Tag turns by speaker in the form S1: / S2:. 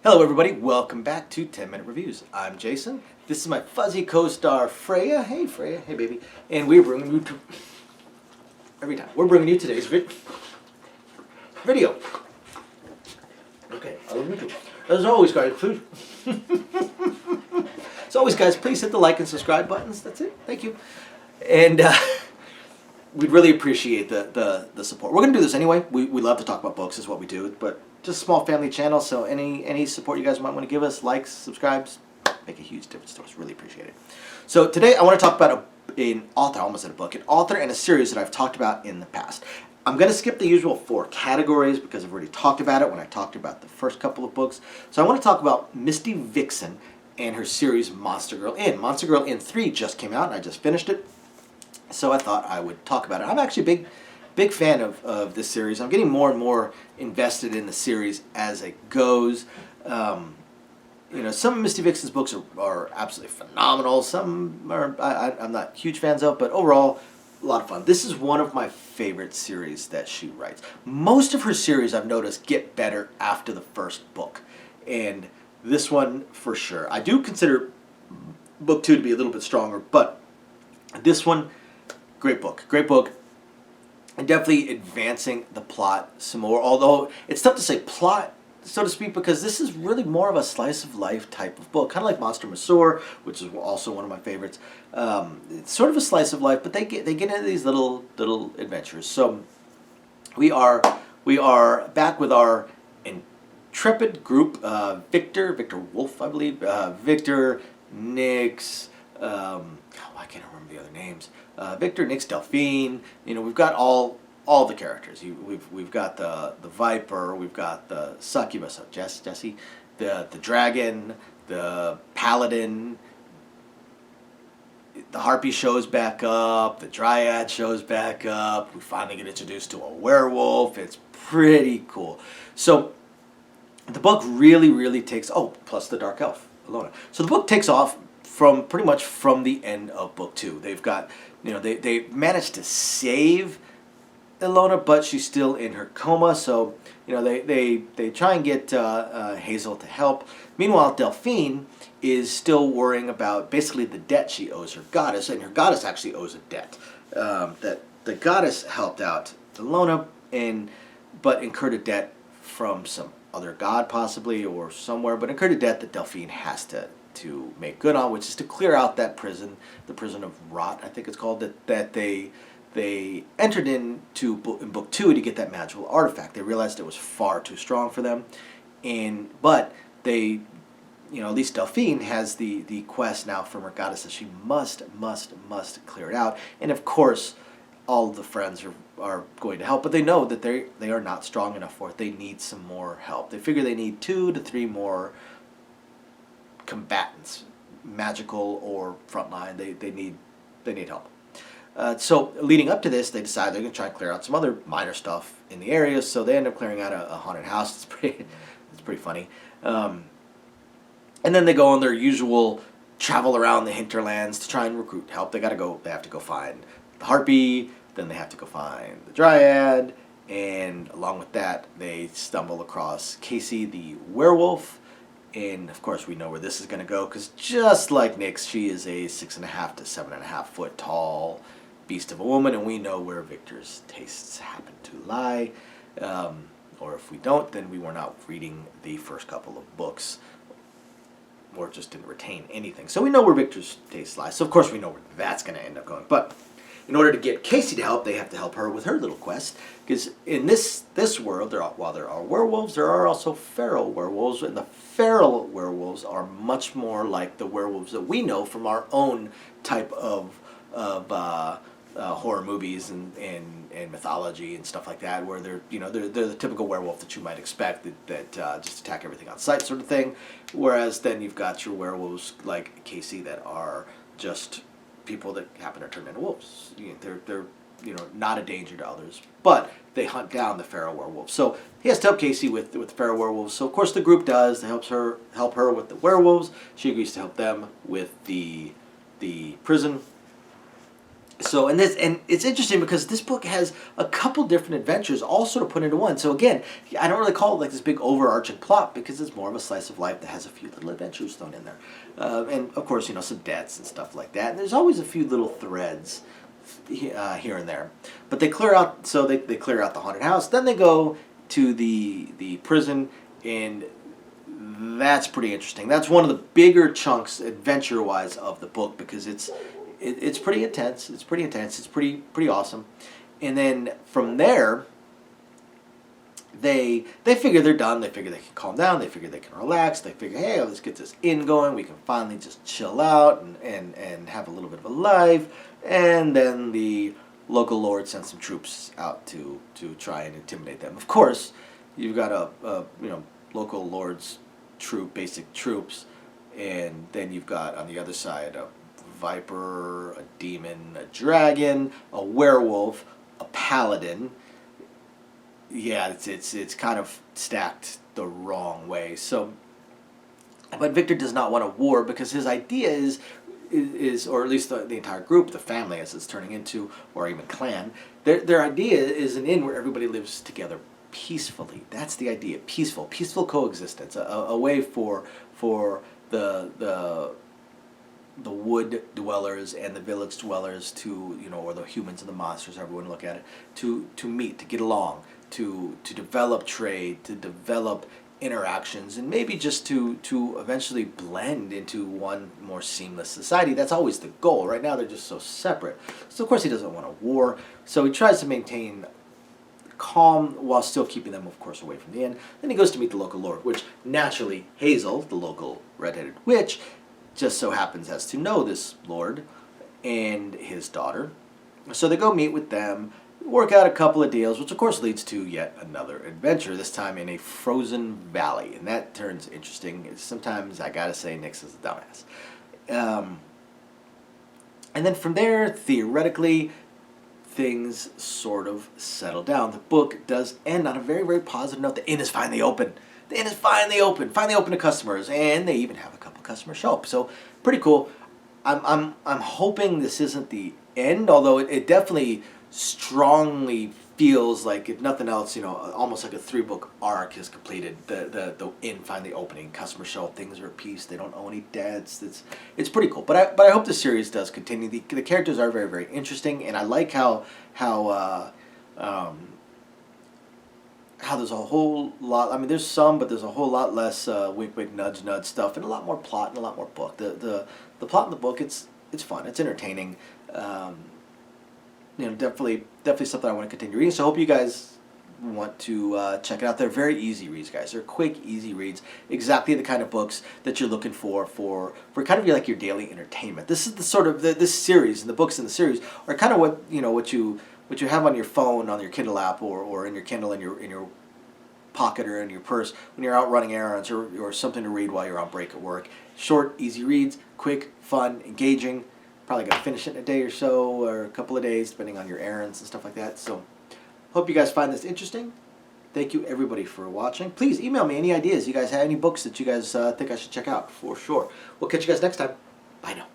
S1: Hello everybody, welcome back to 10 Minute Reviews. I'm Jason. This is my fuzzy co-star Freya. Hey Freya, hey baby. And we're bringing you we're bringing you today's video. Okay, as always guys, please please hit the like and subscribe buttons. That's it. Thank you. And we'd really appreciate the support. We're going to do this anyway. We love to talk about books is what we do, but just a small family channel, so any support you guys might want to give us, likes, subscribes, make a huge difference to us. Really appreciate it. So today I want to talk about an author, I almost said a book, an author and a series that I've talked about in the past. I'm going to skip the usual 4 categories because I've already talked about it when I talked about the first couple of books. So I want to talk about Misty Vixen and her series Monster Girl Inn. Monster Girl Inn 3 just came out and I just finished it, so I thought I would talk about it. I'm actually a big fan of this series. I'm getting more and more invested in the series as it goes. You know, some of Misty Vixen's books are absolutely phenomenal. Some are I'm not huge fans of, but overall, a lot of fun. This is one of my favorite series that she writes. Most of her series, I've noticed, get better after the first book, and this one for sure. I do consider book 2 to be a little bit stronger, but this one, great book, and definitely advancing the plot some more. Although it's tough to say plot, so to speak, because this is really more of a slice of life type of book, kind of like Monster Masseur, which is also one of my favorites. It's sort of a slice of life, but they get into these little adventures. So we are back with our intrepid group: Victor Wolf, I believe, Victor, Nix. I can't remember the other names. Victor, Nix, Delphine. You know, we've got all the characters. We've got the Viper. We've got the Succubus, Jesse, the Dragon, the Paladin. The Harpy shows back up. The Dryad shows back up. We finally get introduced to a werewolf. It's pretty cool. So the book really takes. Oh, plus the Dark Elf, Alona. So the book takes off from pretty much from the end of book 2. They've got, you know, they managed to save Ilona, but she's still in her coma. So, you know, they try and get Hazel to help. Meanwhile, Delphine is still worrying about basically the debt she owes her goddess, and her goddess actually owes a debt. That the goddess helped out Ilona, but incurred a debt from some other god possibly or somewhere, but incurred a debt that Delphine has to make good on, which is to clear out that prison, the prison of Rot, I think it's called, that they entered into in book 2 to get that magical artifact. They realized it was far too strong for them, but they, you know, at least Delphine has the quest now from her goddess that she must clear it out. And of course, all of the friends are going to help, but they know that they are not strong enough for it. They need some more help. They figure they need 2 to 3 more combatants, magical or frontline. They need help. So leading up to this, they decide they're going to try and clear out some other minor stuff in the area. So they end up clearing out a haunted house. It's pretty funny. And then they go on their usual travel around the hinterlands to try and recruit help. They have to go find the Harpy. Then they have to go find the Dryad, and along with that, they stumble across Casey the werewolf. And of course, we know where this is going to go, because just like Nix, she is a 6.5 to 7.5 foot tall beast of a woman, and we know where Victor's tastes happen to lie. Or if we don't, then we were not reading the first couple of books, or just didn't retain anything. So we know where Victor's tastes lie. So of course, we know where that's going to end up going. But in order to get Casey to help, they have to help her with her little quest. Because in this world, while there are werewolves, there are also feral werewolves. And the feral werewolves are much more like the werewolves that we know from our own type of horror movies and mythology and stuff like that, where they're the typical werewolf that you might expect that just attack everything on sight sort of thing. Whereas then you've got your werewolves like Casey that are just people that happen to turn into wolves. They're not a danger to others, but they hunt down the feral werewolves. So he has to help Casey with the feral werewolves. So of course the group does. They help her with the werewolves. She agrees to help them with the prison. So and it's interesting because this book has a couple different adventures all sort of put into one. So again, I don't really call it like this big overarching plot because it's more of a slice of life that has a few little adventures thrown in there, and of course some deaths and stuff like that. And there's always a few little threads here and there, but they clear out. So they clear out the haunted house. Then they go to the prison, and that's pretty interesting. That's one of the bigger chunks adventure wise of the book because it's pretty intense. It's pretty intense. It's pretty awesome. And then from there, they figure they're done. They figure they can calm down. They figure they can relax. They figure, hey, let's get this inn going. We can finally just chill out and have a little bit of a life. And then the local lord sends some troops out to try and intimidate them. Of course, you've got a local lord's basic troops, and then you've got on the other side a viper, a demon, a dragon, a werewolf, a paladin. Yeah, it's kind of stacked the wrong way. So, but Victor does not want a war because his idea is or at least the entire group, the family as it's turning into, or even clan, their idea is an inn where everybody lives together peacefully. That's the idea. Peaceful coexistence. A way for the wood dwellers and the village dwellers to, or the humans and the monsters, however you want to look at it, to meet, to get along, to develop trade, to develop interactions, and maybe just to eventually blend into one more seamless society. That's always the goal. Right now they're just so separate. So of course he doesn't want a war. So he tries to maintain calm while still keeping them, of course, away from the inn. Then he goes to meet the local lord, which naturally Hazel, the local redheaded witch, just so happens as to know this lord and his daughter. So they go meet with them, work out a couple of deals, which of course leads to yet another adventure, this time in a frozen valley. And that turns interesting. Sometimes I gotta say Nyx is a dumbass. And then from there, theoretically, things sort of settle down. The book does end on a very, very positive note. The inn is finally open. The inn is finally open to customers, and they even have a couple customers show up. So pretty cool. I'm hoping this isn't the end, although it definitely strongly feels like, if nothing else, almost like a 3-book arc is completed. The inn finally opening, customers show up, things are at peace, they don't owe any debts. It's pretty cool. But I hope the series does continue. The characters are very, very interesting, and I like how there's a whole lot. I mean, there's some, but there's a whole lot less wink, wink, nudge, nudge stuff, and a lot more plot and a lot more book. The plot in the book, it's fun, it's entertaining. Definitely something I want to continue reading. So I hope you guys want to check it out. They're very easy reads, guys. They're quick, easy reads. Exactly the kind of books that you're looking for kind of like your daily entertainment. This is the sort of this series, and the books in the series are kind of what you have on your phone, on your Kindle app, or in your Kindle, in your pocket, or in your purse when you're out running errands, or something to read while you're on break at work. Short, easy reads, quick, fun, engaging. Probably going to finish it in a day or so, or a couple of days, depending on your errands and stuff like that. So, hope you guys find this interesting. Thank you, everybody, for watching. Please email me any ideas. You guys have any books that you guys think I should check out, for sure. We'll catch you guys next time. Bye now.